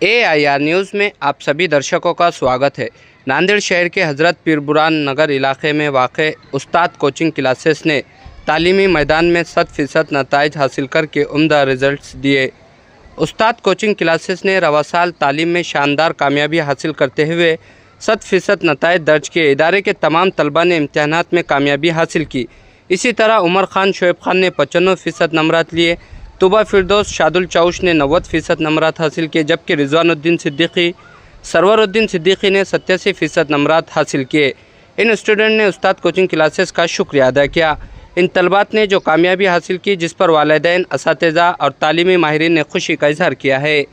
AIR news में आप सभी दर्शकों का स्वागत है। नांदेड़ शहर के हज़रत पीरबुरान नगर इलाके में वाक़ उस्ताद कोचिंग क्लासेस ने तालीमी मैदान में 100% नताइज हासिल करके उम्दा रिज़ल्ट्स दिए। उस्ताद कोचिंग क्लासेस ने रवा साल तालीम में शानदार कामयाबी हासिल करते हुए 100% नताइज दर्ज किए। इदारे के तमाम तलबा ने इम्तहानात में कामयाबी हासिल की। इसी तरह उमर खान शोएब खान ने 95% नंबरात लिए। तुबा फिरदौस शादुल चाउश ने 90% नंबरात हासिल किए, जबकि रिजवानुद्दीन सिद्दीकी सरवरुद्दीन सिद्दीकी ने 87% नंबरात हासिल किए। इन स्टूडेंट ने उस्ताद कोचिंग क्लासेस का शुक्रिया अदा किया। इन तलबात ने जो कामयाबी हासिल की, जिस पर वालिदैन, असातिज़ा और तालीमी माहिरीन ने खुशी का इजहार किया है।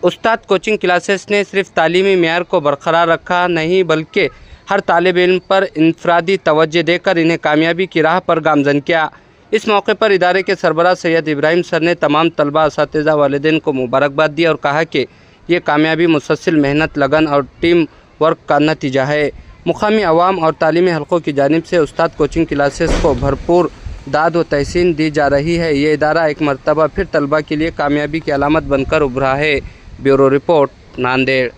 उस्ताद कोचिंग क्लासेस ने सिर्फ तालीमी मेयार को बरकरार रखा नहीं, बल्कि हर तालिब इल्म पर इनफरादी तवज्जो देकर इन्हें कामयाबी की राह पर गामज़न किया। इस मौके पर इदारे के सरबराह सैयद इब्राहिम सर ने तमाम तलबा, असातिज़ा, वालिदैन को मुबारकबाद दी और कहा कि ये कामयाबी मुसलसल मेहनत, लगन और टीम वर्क का नतीजा है। मुकामी अवाम और तालीमी हलकों की जानिब से उस्ताद कोचिंग क्लासेस को भरपूर दाद व तहसीन दी जा रही है। ये इदारा एक मरतबा फिर तलबा के लिए कामयाबी की अलामत बनकर उभरा है। Bureau report, Nanded.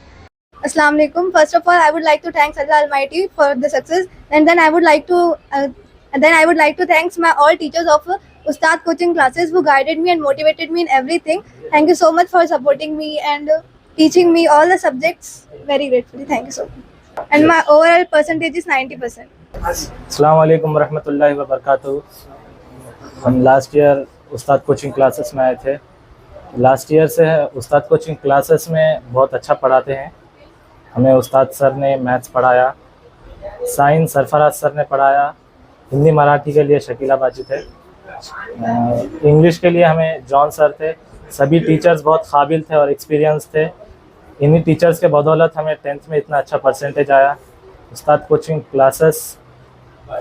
Assalamu alaikum. First of all, I would like to thank Allah Almighty for the success, and then I would like to thank my all teachers of Ustad coaching classes who guided me and motivated me in everything. Thank you so much for supporting me and teaching me all the subjects very gratefully. Thank you so much. And my overall percentage is 90%. अस्सलाम वालेकुम रहमतुल्लाहि व बरकातहू। हम last year उस्ताद coaching classes में आए थे। Last year से उस्ताद coaching classes में बहुत अच्छा पढ़ाते हैं। हमें उस्ताद सर ने मैथ्स पढ़ाया, साइंस सरफराज सर ने पढ़ाया, हिंदी मराठी के लिए शकीला बाजी थे, इंग्लिश के लिए हमें जॉन सर थे। सभी टीचर्स बहुत काबिल थे और एक्सपीरियंस थे। इन्हीं टीचर्स के बदौलत हमें 10th में इतना अच्छा परसेंटेज आया। उस्ताद कोचिंग क्लासेस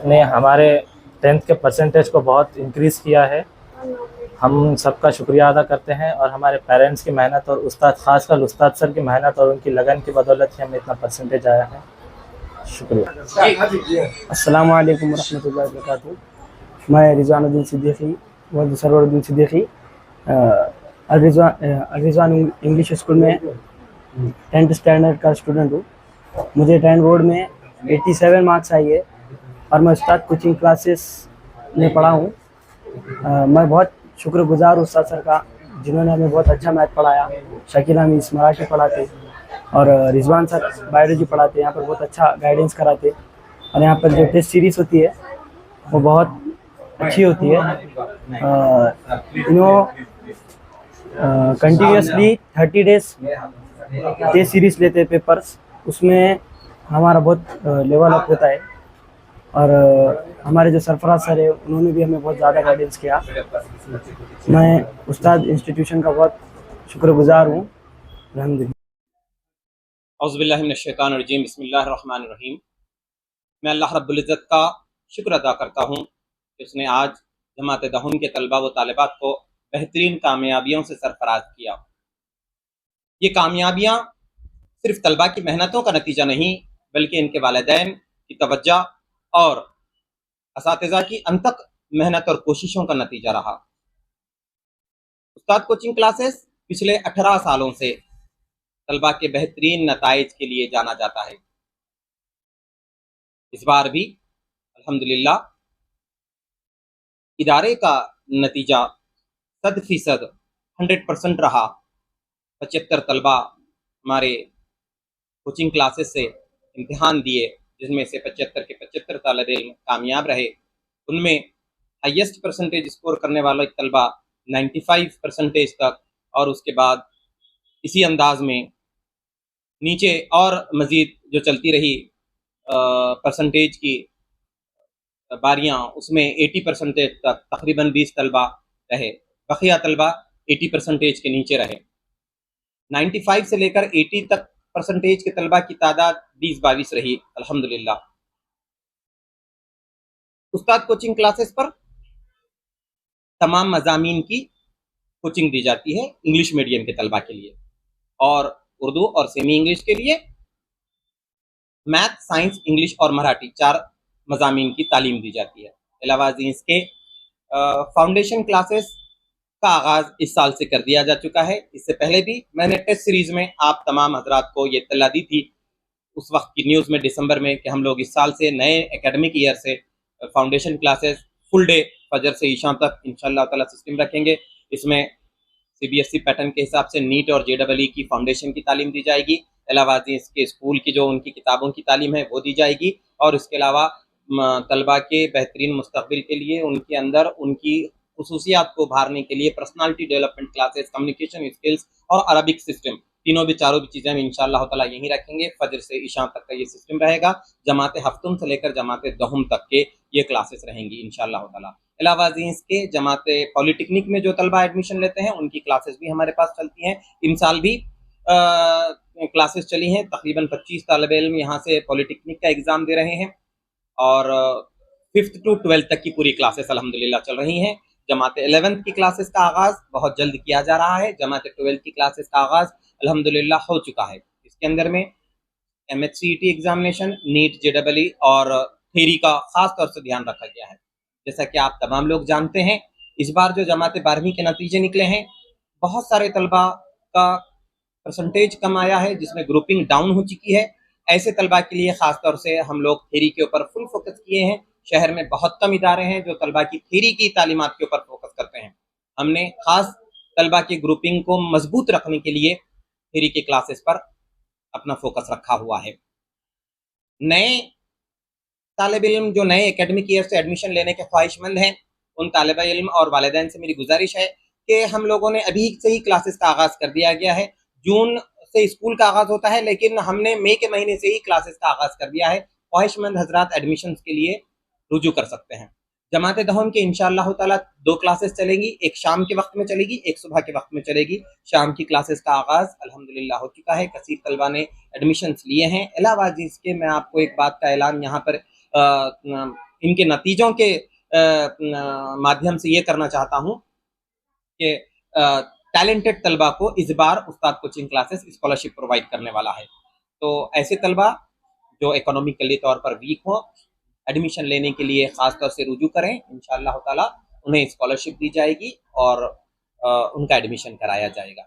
ने हमारे 10th के परसेंटेज को बहुत इंक्रीज़ किया है। हम सबका शुक्रिया अदा करते हैं और हमारे पेरेंट्स की मेहनत और ख़ासकर उस्ताद सर की मेहनत और उनकी लगन की बदौलत ही हमें इतना परसेंटेज आया है। शुक्रिया। अस्सलाम वालेकुम रहमतुल्लाहि व बरकातहू। मैं रिजवानुद्दीन सिद्दीकी व सरवरुद्दीन सिद्दीकी रिजवान इंग्लिश स्कूल में 10th स्टैंडर्ड का स्टूडेंट हूँ। मुझे 10 बोर्ड में 87 मार्क्स आई है और मैं उस्ताद कोचिंग क्लासेस में पढ़ा हूँ। मैं बहुत शुक्रगुजार हूँ उस्ताद सर का, जिन्होंने हमें बहुत अच्छा मैथ पढ़ाया। शकीला मिस मराठी पढ़ाते और रिजवान सर बायोलॉजी पढ़ाते। यहाँ पर बहुत अच्छा गाइडेंस कराते और यहाँ पर जो टेस्ट सीरीज़ होती है वो बहुत अच्छी होती है। कंटिन्यूसली 30 डेज टेस्ट सीरीज़ लेते हैं पेपर्स, उसमें हमारा बहुत लेवल अप होता है। और हमारे जो सरफराज सर है उन्होंने भी हमें बहुत ज़्यादा गाइडेंस किया। मैं उस्ताद इंस्टीट्यूशन का बहुत शुक्रगुजार हूँ। औज़ुबिल्लाहि मिनश्शैतानिर्रजीम, बिस्मिल्लाहिर्रहमानिर्रहीम। मैं अल्लाह रब्बुल इज़्ज़त का शुक्र अदा करता हूँ कि उसने आज जमात दहुन के तलबा व तालिबात को बेहतरीन कामयाबियों से सरफराज किया। ये कामयाबियाँ सिर्फ तलबा की मेहनतों का नतीजा नहीं, बल्कि इनके वालिदैन की तवज्जो और असातिज़ा की अनथक मेहनत और कोशिशों का नतीजा रहा। उस्ताद कोचिंग क्लासेस पिछले 18 सालों से तलबा के बेहतरीन नताइज के लिए जाना जाता है। इस बार भी अल्हम्दुलिल्लाह इदारे का नतीजा 100% 100% रहा। 75 तलबा हमारे कोचिंग क्लासेस से इम्तिहान दिए, जिसमें से 75 के 75 तालिब इल्म कामयाब रहे। उनमें हाईएस्ट परसेंटेज स्कोर करने वाला तलबा 95 परसेंटेज तक, और उसके बाद इसी अंदाज में नीचे और मज़ीद जो चलती रही परसेंटेज की बारियां, उसमें 80 परसेंटेज तक तकरीबन 20 तलबा रहे। बकिया तलबा 80 परसेंटेज के नीचे रहे। 95 से लेकर 80 तक परसेंटेज के तलबा की तादाद 20-22 रही अल्हम्दुलिल्लाह। उस्ताद कोचिंग क्लासेस पर तमाम मज़ामीन की कोचिंग दी जाती है इंग्लिश मीडियम के तलबा के लिए, और उर्दू और सेमी इंग्लिश के लिए मैथ, साइंस, इंग्लिश और मराठी 4 मज़ामीन की तालीम दी जाती है। अलावा इसके फाउंडेशन क्लासेस का आगाज़ इस साल से कर दिया जा चुका है। इससे पहले भी मैंने टेस्ट सीरीज़ में आप तमाम हजरात को ये इत्तला दी थी उस वक्त की न्यूज़ में दिसंबर में कि हम लोग इस साल से नए एकेडमिक ईयर से फाउंडेशन क्लासेस फुल डे फजर से ईशा तक इंशाअल्लाह ताला सिस्टम रखेंगे। इसमें CBSE पैटर्न के हिसाब से नीट और JEE की फाउंडेशन की तालीम दी जाएगी। अलावा इसके स्कूल की जो उनकी किताबों की तालीम है वो दी जाएगी और इसके अलावा तलबा के बेहतरीन मुस्तकबिल के लिए उनके अंदर उनकी खुसूसियात को उभारने के लिए personality development classes, communication skills और अरबिक सिस्टम तीनों भी चारों भी चीज़ें हम इंशाअल्लाह ताला यहीं रखेंगे। फजर से ईशा तक का ये सिस्टम रहेगा। जमात हफ्तुम से लेकर जमात दहुम तक के ये क्लासेस रहेंगी इंशाअल्लाह ताला। अलावा इसके जमात पॉलिटेक्निक में जो तलबा एडमिशन लेते हैं उनकी क्लासेस भी हमारे पास चलती हैं। इन साल भी क्लासेस चली हैं। तकरीबन 25 तालिब इल्म यहाँ से पॉलिटेक्निक का एग्ज़ाम दे रहे हैं और 5th to 12th तक की पूरी क्लासेस अल्हम्दुलिल्लाह चल रही हैं। जमात 11th की क्लासेस का आगाज़ बहुत जल्द किया जा रहा है। जमात 12th की क्लासेस का आगाज़ अल्हम्दुलिल्लाह हो चुका है। इसके अंदर में MHCET एग्जामिनेशन, नीट, JEE और थ्योरी का ख़ास तौर से ध्यान रखा गया है। जैसा कि आप तमाम लोग जानते हैं, इस बार जो जमात 12वीं के नतीजे निकले हैं, बहुत सारे तलबा का परसेंटेज कम आया है जिसमें ग्रुपिंग डाउन हो चुकी है। ऐसे तलबा के लिए ख़ास तौर से हम लोग थ्योरी के ऊपर फुल फोकस किए हैं। शहर में बहुत कम इदारे हैं जो तलबा की थ्योरी की तालीमात के ऊपर फोकस करते हैं। हमने ख़ास तलबा की ग्रुपिंग को मजबूत रखने के लिए थ्योरी की क्लासेस पर अपना फोकस रखा हुआ है। नए तालिब इल्म जो नए एकेडमिक ईयर से एडमिशन लेने के ख्वाहिशमंद हैं, उन तालिब इल्म और वालिदैन से मेरी गुजारिश है कि हम लोगों ने अभी से ही क्लासेस का आगाज़ कर दिया गया है। जून से स्कूल का आगाज़ होता है लेकिन हमने मई के महीने से ही क्लासेस का आगाज़ कर दिया है। ख्वाहिशमंद हजरात एडमिशन के लिए रुजू कर सकते हैं। जमात दहम के इंशाअल्लाह ताला 2 क्लासेस चलेंगी, एक शाम के वक्त में चलेगी, एक सुबह के वक्त में चलेगी। शाम की क्लासेस का आगाज़ अल्हम्दुलिल्लाह हो चुका है। कसीर तलबा ने एडमिशन्स लिए हैं। अलावा जिसके मैं आपको एक बात का ऐलान यहाँ पर इनके नतीजों के माध्यम से ये करना चाहता हूँ कि टैलेंटेड तलबा को इस बार उस्ताद कोचिंग क्लासेस स्कॉलरशिप प्रोवाइड करने वाला है। तो ऐसे तलबा जो इकोनॉमिकली तौर पर वीक हों, एडमिशन लेने के लिए ख़ास तौर से रुजू करें। इंशाअल्लाह ताला उन्हें स्कॉलरशिप दी जाएगी और उनका एडमिशन कराया जाएगा।